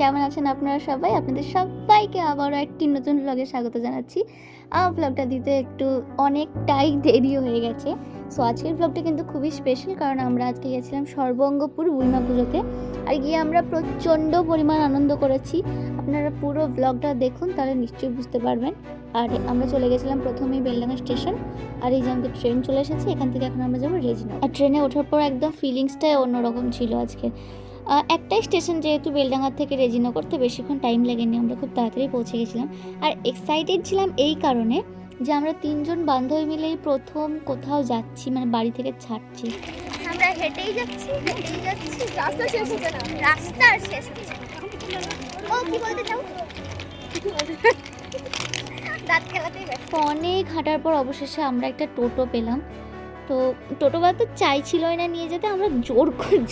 কেমন আছেন আপনারা সবাই? আপনাদের সবাইকে আবারও একটি নতুন ব্লগে স্বাগত জানাচ্ছি। ব্লগটা দিতে একটু অনেকটাই দেরি হয়ে গেছে। সো আজকের ব্লগটা কিন্তু খুবই স্পেশাল, কারণ আমরা আজকে গেছিলাম সর্বঙ্গপুর বুড়িমা পুজোতে। আর গিয়ে আমরা প্রচণ্ড পরিমাণ আনন্দ করেছি। আপনারা পুরো ব্লগটা দেখুন, তাহলে নিশ্চয়ই বুঝতে পারবেন। আর আমরা চলে গেছিলাম প্রথমেই বেলডাঙ্গা স্টেশন। আর এই যে আমাদের ট্রেন চলে এসেছে, এখান থেকে এখন আমরা যাবো রেজিনগর। আর ট্রেনে ওঠার পর একদম ফিলিংসটাই অন্যরকম ছিল আজকে। একটাই স্টেশন যেহেতু বেলডাঙ্গা থেকে রেজিনগর, তো বেশিক্ষণ টাইম লাগেনি, আমরা খুব তাড়াতাড়ি পৌঁছে গেছিলাম। আর এক্সাইটেড ছিলাম এই কারণে যে আমরা তিনজন বান্ধবী মিলেই প্রথম কোথাও যাচ্ছি, মানে বাড়ি থেকে ছাড়ছি। আমরা হেঁটেই যাচ্ছি, রাস্তা শেষ হচ্ছে না, রাস্তা শেষ হচ্ছে না। ও কি বলতে চাও? দাঁত খেলাতেই ব্যস্ত। অনেক হাঁটার পর অবশেষে আমরা একটা টোটো পেলাম। তো টোটোওয়ালা তো চাইছিলই না নিয়ে যেতে, আমরা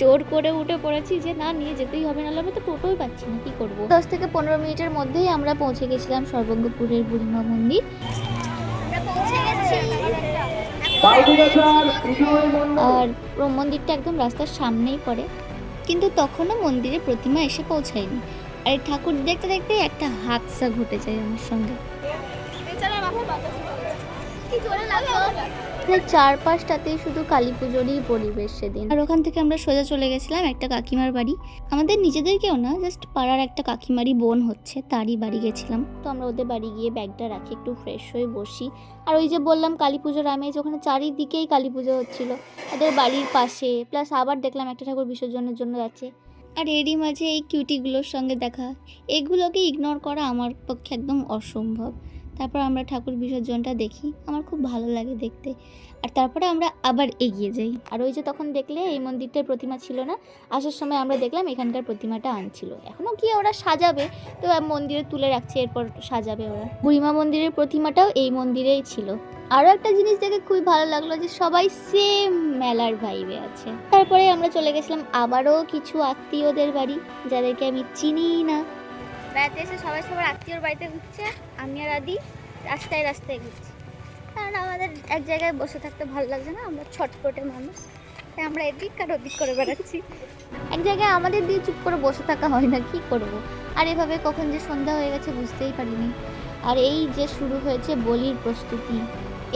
জোর করে উঠে পড়েছি যে না, নিয়ে যেতেই হবে, নাহলে আমরা তো টোটোই পাচ্ছি না, কী করবো। 10 থেকে 15 মিনিটের মধ্যেই আমরা পৌঁছে গেছিলাম সর্বঙ্গপুরের বুড়িমা মন্দির। আমরা পৌঁছে গেছি। আর মন্দিরটা একদম রাস্তার সামনেই পড়ে, কিন্তু তখনও মন্দিরে প্রতিমা এসে পৌঁছায়নি। আর ঠাকুর দেখতে দেখতে একটা হাদসা ঘটে যায় আমার সঙ্গে। চারপাশটাতেই শুধু কালী পুজোরই পরিবেশ সেদিন। আর ওখান থেকে আমরা সোজা চলে গেছিলাম একটা কাকিমার বাড়ি। আমাদের নিজেদের কেউ না, জাস্ট পাড়ার একটা কাকিমারই বোন হচ্ছে, তারই বাড়ি গেছিলাম। তো আমরা ওদের বাড়ি গিয়ে ব্যাগটা রাখি, একটু ফ্রেশ হয়ে বসি। আর ওই যে বললাম কালী পুজোর আমেজ, ওখানে চারিদিকেই কালী পুজো হচ্ছিলো ওদের বাড়ির পাশে। প্লাস আবার দেখলাম একটা ঠাকুর বিসর্জনের জন্য যাচ্ছে। আর এরই মাঝে এই কিউটিগুলোর সঙ্গে দেখা, এগুলোকে ইগনোর করা আমার পক্ষে একদম অসম্ভব। তারপর আমরা ঠাকুর বিসর্জনটা দেখি, আমার খুব ভালো লাগে দেখতে। আর তারপরে আমরা আবার এগিয়ে যাই। আর ওই যে তখন দেখলে এই মন্দিরটার প্রতিমা ছিল না, আসার সময় আমরা দেখলাম এখানকার প্রতিমাটা আনছিল। এখনও গিয়ে ওরা সাজাবে, তো মন্দিরে তুলে রাখছে, এরপর সাজাবে ওরা। বুড়িমা মন্দিরের প্রতিমাটাও এই মন্দিরেই ছিল। আরও একটা জিনিস দেখে খুবই ভালো লাগলো যে সবাই সেম মেলার ভাইবে আছে। তারপরে আমরা চলে গেছিলাম আবারও কিছু আত্মীয়দের বাড়ি, যাদেরকে আমি চিনি না। বেড়াতে এসে সবাই সবার আত্মীয়র বাড়িতে ঘুরছে, আমি আর আদি রাস্তায় রাস্তায় ঘুরছি, কারণ আমাদের এক জায়গায় বসে থাকতে ভালো লাগছে না, আমরা ছটপটে মানুষ, তাই আমরা এদিক আর ওদিক করে বেড়াচ্ছি। এক জায়গায় আমাদের দিয়ে চুপ করে বসে থাকা হয় না, কি করব। আর এভাবে কখন যে সন্ধ্যা হয়ে গেছে বুঝতেই পারিনি। আর এই যে শুরু হয়েছে বলির প্রস্তুতি,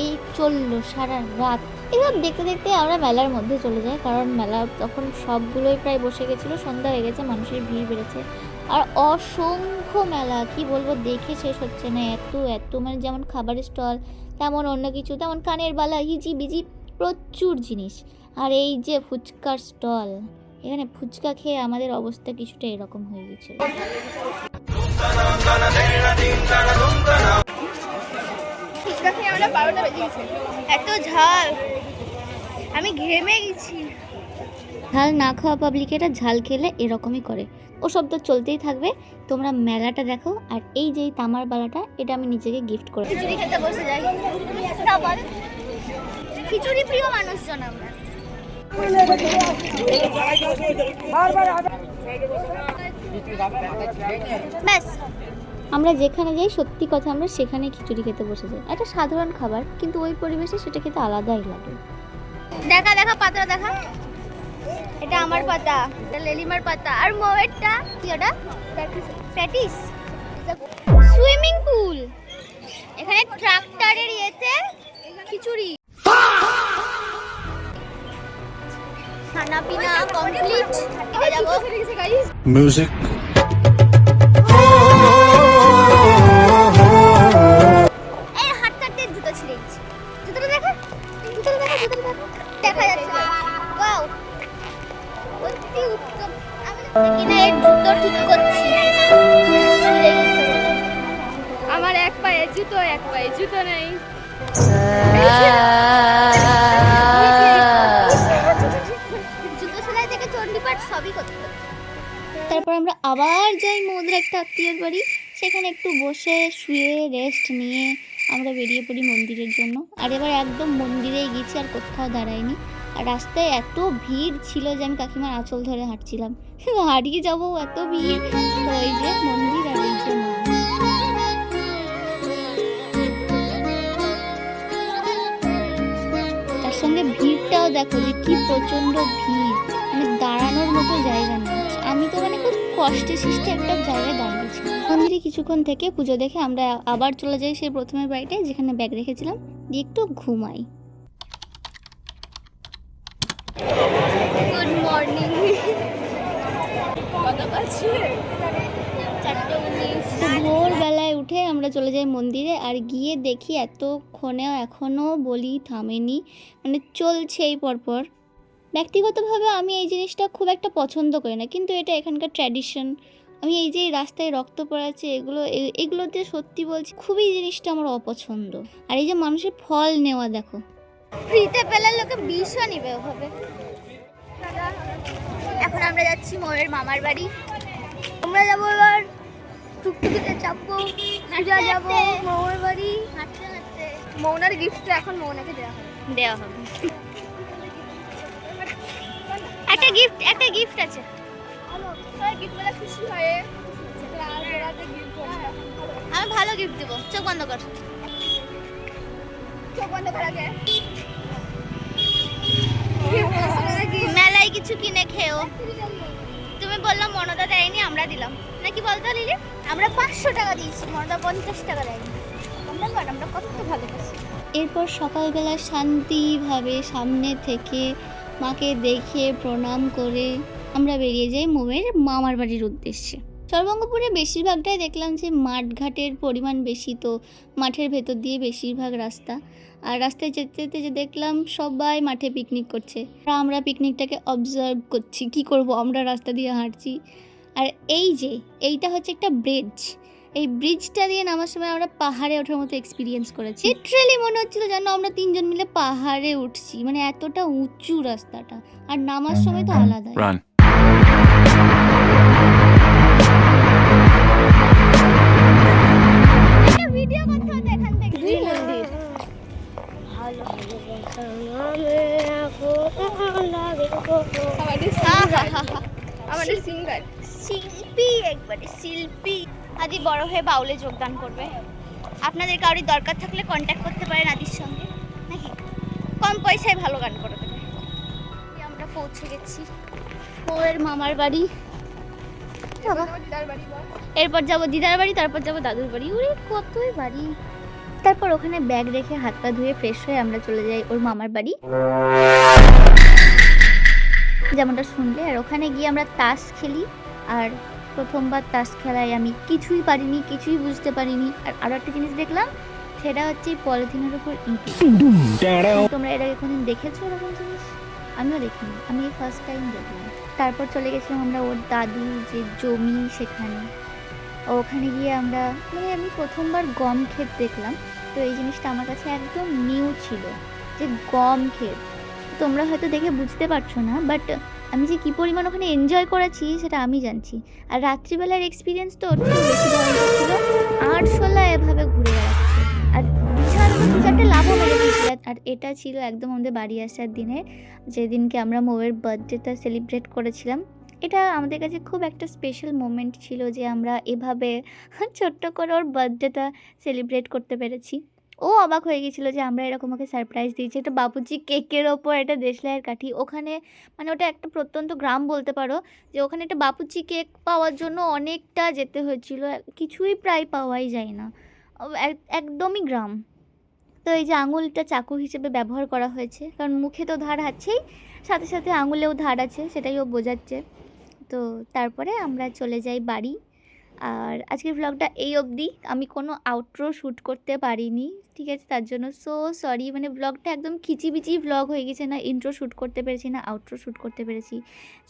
এই চললো সারা রাত। এবার দেখতে দেখতে আমরা মেলার মধ্যে চলে যাই, কারণ মেলা তখন সবগুলোই প্রায় বসে গেছিলো, সন্ধ্যা হয়ে গেছে, মানুষের ভিড় বেড়েছে। আর অসংখ্য মেলা, কি বলবো, দেখে শেষ হচ্ছে না। এত মানে যেমন খাবারের স্টল, তেমন অন্য কিছু, তেমন কানের বালা, হিজি বিজি, প্রচুর জিনিস। আর এই যে ফুচকার স্টল, এখানে ফুচকা খেয়ে আমাদের অবস্থা কিছুটা এরকম হয়ে গেছিল। ফুচকা খেয়ে আমরা 12টা বেজে গেছে, এত ঝাল, আমি ঘেমে গেছি। ঝাল না খাওয়া পাবলিকেরা ঝাল খেলে এরকমই করে। ওসব তো চলতেই থাকবে, তোমরা মেলাটা দেখো। আর এই যে তামার বালাটা, এটা আমি নিজেকে গিফট করে খিচুড়ি খেতে বসে যাই। খিচুড়ি প্রিয় মানুষজন আমরা। ব্যাস, আমরা যেখানে যাই, সত্যি কথা, আমরা সেখানে খিচুড়ি খেতে বসে যাই। একটা সাধারণ খাবার, কিন্তু ওই পরিবেশে সেটা খেতে আলাদাই লাগে। দেখা পাতা দেখা, এটা আমার পাতা, এটা লেলিমার পাতা। আর মোয়েরটা কি, ওটা প্যাটিস। সুইমিং পুল, এখানে ট্রাক্টরের ইয়েতে খিচুড়ি। খানা পিনা কমপ্লিট, এবার যাবো মিউজিক। এই হাঁটতে জুতো ছিঁড়ে গেছে। জুতোটা দেখা যাচ্ছে না। ওয়াও, অতি উত্তম। আমি কিনা এর জুতো ঠিক করছি, ছিঁড়ে গেছে। আমার এক পায়ে জুতো নেই। জুতো সেলাই থেকে চণ্ডীপাঠ সবই করতে হবে। তারপর আমরা আবার যাই মৌদের একটা আত্মীয়র বাড়ি, সেখানে একটু বসে শুয়ে রেস্ট নিয়ে আমরা বেরিয়ে পড়ি মন্দিরের জন্য। আর এবার একদম মন্দিরেই গেছি, আর কোথাও দাঁড়াইনি। আর রাস্তায় এত ভিড় ছিল যে আমি কাকিমার আঁচল ধরে হাঁটছিলাম, হারিয়ে যাবো, এত ভিড়। তো এই যে মন্দির, আর এই যে মা। তার সঙ্গে ভিড়টাও দেখো যে কি প্রচন্ড ভিড়, মানে দাঁড়ানোর মতো জায়গা নেই। আমি তো মানে খুব কষ্টে সৃষ্টি একটা জায়গায় দাঁড়িয়েছি। মন্দিরে কিছুক্ষণ থেকে পুজো দেখে আমরা আবার চলে যাই সেই প্রথমের বাড়িটায় যেখানে ব্যাগ রেখেছিলাম, দিয়ে একটু ঘুমাই। Good morning. ভোরবেলায় উঠে আমরা চলে যাই মন্দিরে, আর গিয়ে দেখি এতক্ষণেও এখনও বলি থামেনি, মানে চলছেই পরপর। ব্যক্তিগতভাবে আমি এই জিনিসটা খুব একটা পছন্দ করি না, কিন্তু এটা এখানকার ট্র্যাডিশন। আমি এই যে রাস্তায় রক্ত পড়াচ্ছে এগুলোতে সত্যি বলছি খুবই জিনিসটা আমার অপছন্দ। আর এই যে মানুষের ফল নেওয়া দেখো, ফ্রিতে পেলে লোকে বিষও নিবে ওভাবে। এখন আমরা যাচ্ছি মোয়ের মামার বাড়ি। আমরা যাবো এবার টুকটুকিতে চাপবো, পূজা যাবো মামার বাড়ি হাঁটতে হাঁটতে। মৌনার গিফটটা এখন মৌনাকে দেওয়া হবে। একটা গিফট আছে। খুশি হয়। আমি ভালো গিফট দেবো, চোখ বন্ধ কর। মেলায় কিছু কিনে খেও। তুমি বললাম মনদা দেয়নি, আমরা দিলাম নাকি বলতো লিলি? আমরা 500 টাকা দিয়েছি, মনদা 50 টাকা দেয়নি। আমরা কত ভালোবাসি। এরপর সকালবেলা শান্তিভাবে সামনে থেকে মাকে দেখে প্রণাম করে আমরা বেরিয়ে যাই মোমের মামার বাড়ির উদ্দেশ্যে। সর্বঙ্গপুরে বেশিরভাগটাই দেখলাম যে মাঠঘাটের পরিমাণ বেশি, তো মাঠের ভেতর দিয়ে বেশিরভাগ রাস্তা। আর রাস্তায় যেতে যেতে যে দেখলাম সবাই মাঠে পিকনিক করছে, আর আমরা পিকনিকটাকে অবজার্ভ করছি, কি করব আমরা রাস্তা দিয়ে হাঁটছি। আর এইটা হচ্ছে একটা ব্রিজ, এই ব্রিজটা দিয়ে নামার সময় আমরা পাহাড়ে ওঠার মতো এক্সপিরিয়েন্স করেছি। লিটারালি মনে হচ্ছিল যেন আমরা 3 জন মিলে পাহাড়ে উঠছি, মানে এতটা উঁচু রাস্তাটা। আর নামার সময় তো আলাদা। ভিডিও করতে হতো এখান থেকে। দুই মন্দির আমাদের সিঙ্গার শিল্পী, একবারে শিল্পী। আদি বড় হয়ে বাউলে যোগদান করবে। আপনাদের কারোর দরকার থাকলে কন্ট্যাক্ট করতে পারেন আদির সঙ্গে, নাকি কম পয়সায় ভালো গান করে দেবে। আমরা পৌঁছে গেছি ওর মামার বাড়ি। দিদার বাড়ি। এরপর যাব দিদার বাড়ি, তারপর যাব দাদুর বাড়ি। ওরে কতই বাড়ি। তারপর ওখানে ব্যাগ রেখে হাত পা ধুয়ে ফ্রেশ হয়ে আমরা চলে যাই ওর মামার বাড়ি, যেমনটা শুনলে। আর ওখানে গিয়ে আমরা তাস খেলি। আর প্রথমবার তাস খেলায় আমি কিছুই পারিনি, কিছুই বুঝতে পারিনি। আর আরও একটা জিনিস দেখলাম, সেটা হচ্ছে পলিথিনের উপর ইঁদুর। তোমরা এর আগে কোনদিন দেখেছো এরকম জিনিস? আমিও দেখিনি, আমি ফার্স্ট টাইম দেখলাম। তারপর চলে গেছিলাম আমরা ওর দাদুর যে জমি সেখানে। ওখানে গিয়ে আমরা আমি প্রথমবার গম ক্ষেত দেখলাম। তো এই জিনিসটা আমার কাছে একদম নিউ ছিল যে গম ক্ষেত। তোমরা হয়তো দেখে বুঝতে পারছো না, বাট আমি যে কী পরিমাণ ওখানে এনজয় করেছি সেটা আমি জানছি। আর রাত্রিবেলার এক্সপিরিয়েন্স তো ওর থেকে বেশি ভয়ঙ্কর ছিল। আরশোলা এভাবে ঘুরে বেড়াচ্ছে, আর বিশাল 2-4টে লাভও মেরে দিয়েছিল। আর এটা ছিল একদম আমাদের বাড়ি আসার দিনে, যেদিনকে আমরা মোয়ের বার্থডেটা সেলিব্রেট করেছিলাম। এটা আমাদের কাছে খুব একটা স্পেশাল মোমেন্ট ছিল যে আমরা এভাবে ছোট্ট করে ওর বার্থডেটা সেলিব্রেট করতে পেরেছি। ও অবাক হয়ে গেছিলো যে আমরা এরকম ওকে সারপ্রাইজ দিয়েছি। একটা বাপুজি কেকের ওপর একটা দেশলাইয়ের কাঠি, ওখানে ওটা একটা প্রত্যন্ত গ্রাম বলতে পারো, যে ওখানে একটা বাপুজি কেক পাওয়ার জন্য অনেকটা যেতে হয়েছিল, কিছুই প্রায় পাওয়াই যায় না, একদমই গ্রাম। তো এই যে আঙুলটা চাকু হিসেবে ব্যবহার করা হয়েছে, কারণ মুখে তো ধার আছেই, সাথে সাথে আঙুলেও ধার আছে, সেটাই ও বোঝাচ্ছে। তো তারপরে আমরা চলে যাই বাড়ি। আর আজকের ভ্লগটা এই অবধি। আমি কোনো আউটরো শ্যুট করতে পারিনি, ঠিক আছে? তার জন্য সো সরি। ভ্লগটা একদম খিচিবিচি ভ্লগ হয়ে গেছে, না ইন্ট্রো শ্যুট করতে পেরেছি না আউটরো শ্যুট করতে পেরেছি।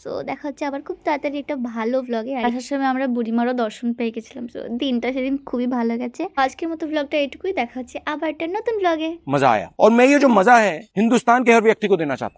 সো দেখা হচ্ছে আবার খুব তাড়াতাড়ি একটা ভালো ভ্লগে। আসার সময় আমরা বুড়িমারও দর্শন পেয়ে গেছিলাম। সো দিনটা সেদিন খুবই ভালো গেছে। আজকের মতো ভ্লগটা এইটুকুই, দেখা হচ্ছে আবার একটা নতুন ভ্লগে। मजा आया और मैं ये जो मजा है हिंदुस्तान के हर व्यक्ति को देना चाहता हूँ।